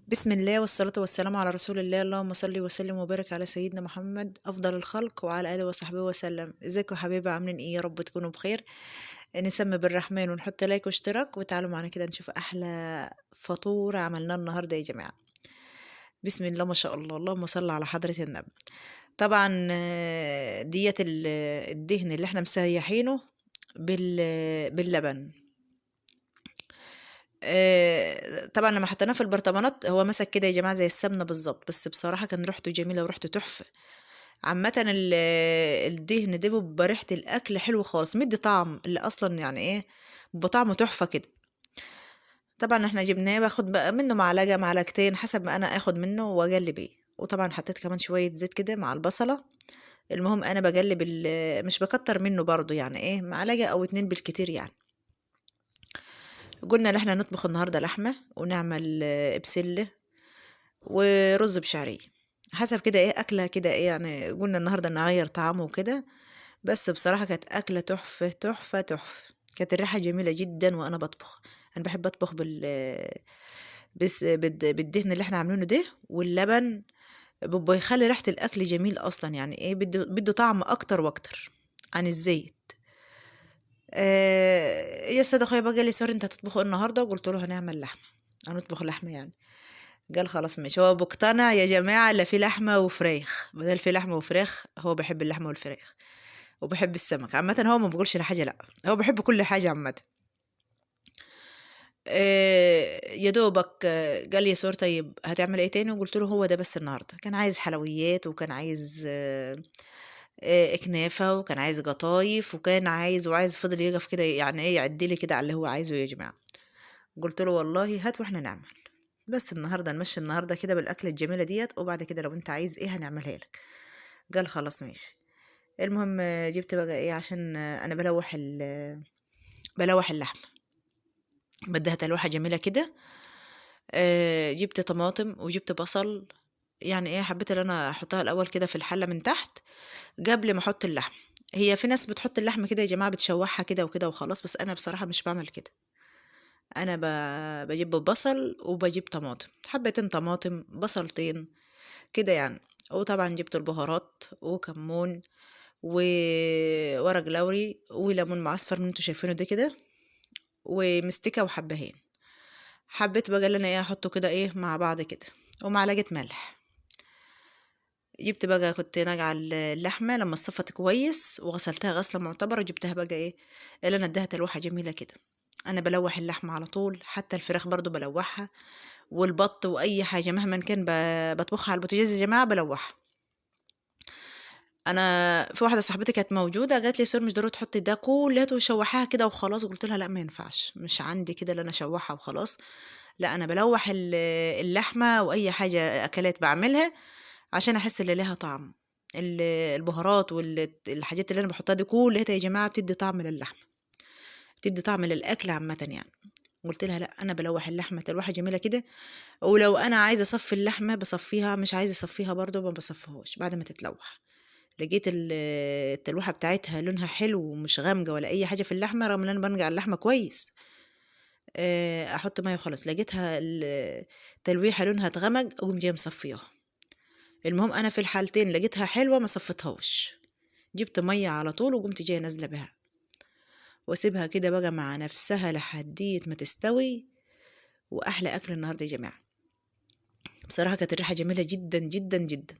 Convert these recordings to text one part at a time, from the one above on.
بسم الله والصلاة والسلام على رسول الله. اللهم صل وسلم وبارك على سيدنا محمد أفضل الخلق وعلى آله وصحبه وسلم. ازيكم يا حبايبي، عاملين ايه؟ يا رب تكونوا بخير. نسمي بالرحمن ونحط لايك واشتراك وتعالوا معنا كده نشوف أحلى فطور عملناه النهاردة يا جماعة. بسم الله ما شاء الله، اللهم صل على حضرة النبي. طبعا ديت الدهن اللي احنا مسيحينه باللبن. طبعا لما حطيناه في البرطمانات هو مسك كده يا جماعة زي السمنة بالظبط، بس بصراحة كان ريحته جميلة وريحته تحفة. عامة الدهن ده بيبقى ريحة الأكل حلو خالص، مدي طعم اللي أصلا يعني ايه، بيبقى طعمه تحفة كده. طبعا احنا جبناه، باخد بقى منه معلقة معلقتين حسب ما أنا اخد منه وأقلب بيه. وطبعا حطيت كمان شوية زيت كده مع البصلة. المهم أنا بقلب مش بكتر منه برضو، يعني ايه، معلقة أو اتنين بالكتير يعني. قلنا ان احنا نطبخ النهارده لحمه ونعمل بسله ورز بشعريه، حسب كده ايه اكله كده ايه يعني. قلنا النهارده نغير طعمه وكده. بس بصراحه كانت اكله تحفه تحفه تحفه. كانت الريحه جميله جدا وانا بطبخ. انا بحب اطبخ بالدهن اللي احنا عاملينه ده واللبن. بيبقى يخلي ريحه الاكل جميل اصلا، يعني ايه، بده طعم اكتر واكتر عن الزيت. يا سيد اخويا بقى قال لي سوري انت هتطبخوا إيه النهارده؟ قلت له هنعمل لحمه، هنطبخ لحمه يعني. قال خلاص ماشي. هو مقتنع يا جماعه، لا في لحمه وفراخ، بدل في لحمه وفراخ هو بيحب اللحمه والفراخ وبحب السمك. عامه هو ما بيقولش لحاجه لا، هو بيحب كل حاجه عامه. يا دوبك قال لي يا سور طيب هتعمل ايه تاني؟ وقلت له هو ده بس النهارده. كان عايز حلويات وكان عايز كنافه وكان عايز قطايف وكان عايز فضل يقف كده يعني ايه، يعد لي كده على اللي هو عايزه يا جماعه. قلت له والله هات واحنا نعمل. بس النهارده نمشي النهارده كده بالاكله الجميله ديت، وبعد كده لو انت عايز ايه هنعملها لك. قال خلاص ماشي. المهم جبت بقى ايه عشان انا بلوح اللحمه، بديها تلوحه جميله كده. جبت طماطم وجبت بصل. يعني ايه، حبيت ان انا احطها الاول كده في الحله من تحت قبل ما احط اللحم. هي في ناس بتحط اللحم كده يا جماعه، بتشوحها كده وكده وخلاص، بس انا بصراحه مش بعمل كده. انا بجيب بصل وبجيب طماطم، حبتين طماطم بصلتين كده يعني. وطبعا جبت البهارات وكمون وورق لوري وليمون معصفر من انتوا شايفينه ده كده، ومستكة وحبهان. حبيت بقى اللي انا ايه احطه كده ايه مع بعض كده، ومعلقة ملح. جبت بقى كنت ناقعة اللحمة لما اتصفت كويس وغسلتها غسلة معتبرة، جبتها بقى ايه اللي انا اديها تلوحة جميلة كده. انا بلوح اللحمة على طول، حتى الفراخ برضو بلوحها، والبط واي حاجة مهما كان بطبخها على البوتاجاز يا جماعة بلوحها. انا في واحده صاحبتي كانت موجوده قالت لي سور مش ضروري تحطي ده كلها وشوحيها كده وخلاص. قلت لها لا ما ينفعش، مش عندي كده اللي انا اشوحها وخلاص. لا انا بلوح اللحمه واي حاجه اكلات بعملها عشان احس ان ليها طعم. البهارات والحاجات اللي انا بحطها دي كلها يا جماعه بتدي طعم للحمه، بتدي طعم للاكل عامه يعني. قلت لها لا انا بلوح اللحمه تلوحه جميله كده. ولو انا عايزه اصفي اللحمه بصفيها، مش عايزه اصفيها برضو ما بصفيهاش بعد ما تتلوح. لقيت التلوحة بتاعتها لونها حلو ومش غامقة ولا أي حاجة في اللحمة، رغم إن أنا بنقع اللحمة كويس. أحط مية وخلاص، لقيتها التلويحة لونها اتغمق أقوم جاية مصفياها. المهم أنا في الحالتين لقيتها حلوة ما صفتهاش، جبت مية على طول وقمت جاية نازلة بها واسيبها كده بقى مع نفسها لحديت ما تستوي. وأحلى أكل النهاردة يا جماعة. بصراحة كانت الريحة جميلة جدا جدا جدا.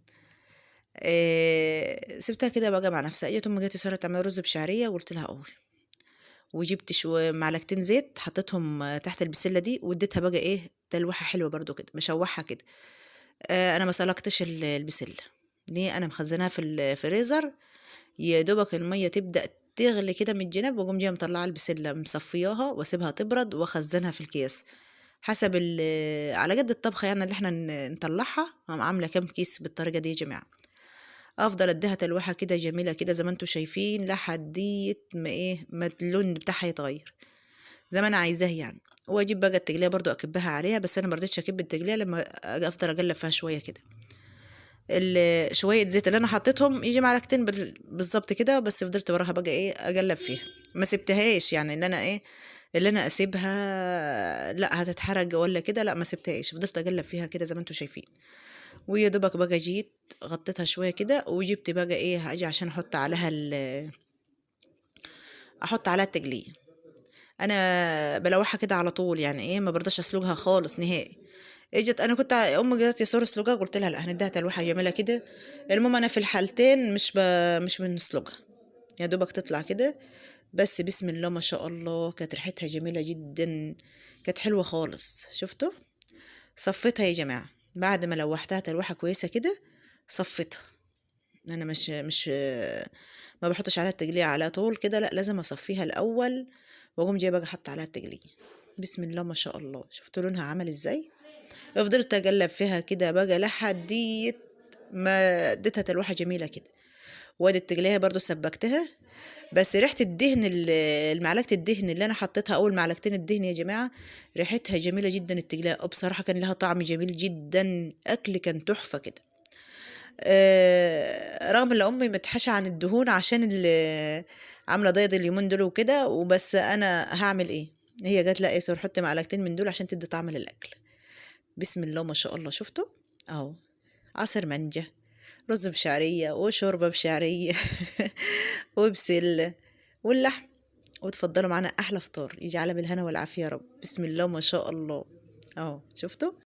سبتها كده بقى مع نفسها. جت امي جت ساره تعمل رز بشعريه وقلت لها قوي. وجبت معلقتين زيت حطيتهم تحت البسله دي واديتها بقى ايه تلوحه حلوه برضو كده بشوحها كده. انا ما سلقتش البسله، ليه؟ انا مخزناها في الفريزر. يا دوبك الميه تبدا تغلي كده من الجناب واقوم جايه مطلعه البسله مصفياها واسيبها تبرد واخزنها في الكيس حسب على قد الطبخه يعني اللي احنا نطلعها. أقوم عامله كام كيس بالطريقه دي يا جماعه. افضل اديها تلوحه كده جميله كده زي ما انتوا شايفين لحديت ما ايه ما اللون بتاعها يتغير زي ما انا عايزاه يعني. واجيب بقى التجليه برضو اكبها عليها، بس انا مرضتش اكب التجليه لما أجي افضل اقلب فيها شويه كده. شويه زيت اللي انا حطيتهم يجي معلقتين بالظبط كده، بس فضلت وراها بقى ايه اقلب فيها، ما سبتهاش يعني ان انا ايه اللي انا اسيبها لا هتتحرق ولا كده، لا ما سبتهاش، فضلت اقلب فيها كده زي ما انتوا شايفين. ويا دوبك بقى جيت غطيتها شويه كده، وجبت بقى ايه هاجي عشان احط عليها التقليه. انا بلوحها كده على طول، يعني ايه ما برضاش اسلقها خالص نهائي. اجت انا كنت امي جت يا ساره اسلقها، قلت لها لا هنديها تلوحه جميله كده. المهم انا في الحالتين مش بنسلقها، يا دوبك تطلع كده. بس بسم الله ما شاء الله كانت ريحتها جميله جدا، كانت حلوه خالص. شفتوا؟ صفيتها يا جماعه بعد ما لوحتها تلوحه كويسه كده، صفيتها. انا مش ما بحطش عليها التقلية على طول كده، لا لازم اصفيها الاول واقوم جايبه احط عليها التقلية. بسم الله ما شاء الله، شفتوا لونها عمل ازاي؟ فضلت اقلب فيها كده بقى لحد ما اديتها تلوحه جميله كده. وادي التقلية برضو سبكتها. بس ريحه الدهن المعلقه الدهن اللي انا حطيتها، اول معلقتين الدهن يا جماعه، ريحتها جميله جدا التقلية، بصراحه كان لها طعم جميل جدا، اكل كان تحفه كده. رغم ان امي متحشة عن الدهون عشان عامله دايت اليومين دول وكده، وبس انا هعمل ايه؟ هي جات لا ياسر حطي معلقتين من دول عشان تدي طعم للاكل. بسم الله ما شاء الله، شفتوا؟ اهو عصير مانجا، رز بشعريه وشوربه بشعريه وبسله واللحم. وتفضلوا معانا احلى فطار، يجعلها بالهنا والعافيه يا رب. بسم الله ما شاء الله. اهو شفتوا؟